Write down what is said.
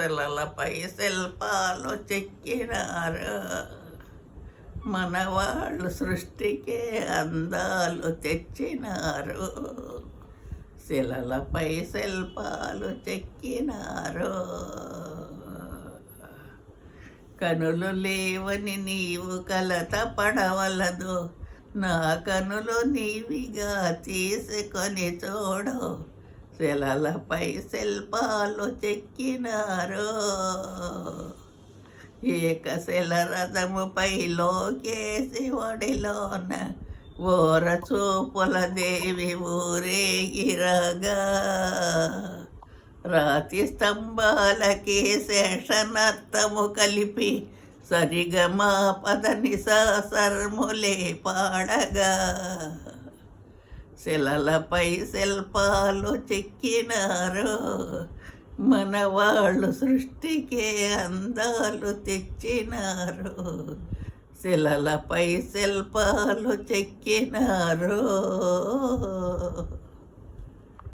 శిలలపై శిల్పాలు చెక్కినారు, మనవాళ్ళు సృష్టికే అందాలు తెచ్చినారు. శిలలపై శిల్పాలు చెక్కినారు. కనులు లేవని నీవు కలత పడవలదు, నా కనులు నీవిగా తీసుకొని చూడు. శిలలపై శిల్పాలు చెక్కినారు. ఏకశిల రథముపై లోకేసి ఒడిలోన ఓర చూపుల దేవి ఊరేగిరగా, రాతి స్తంభాలకి శేషనర్తము కలిపి సరిగమా పదని సర్ములే పాడగా, శిలలపై శిల్పాలు చెక్కినారు, మనవాళ్ళు సృష్టికే అందాలు తెచ్చినారు. శిలలపై శిల్పాలు చెక్కినారు.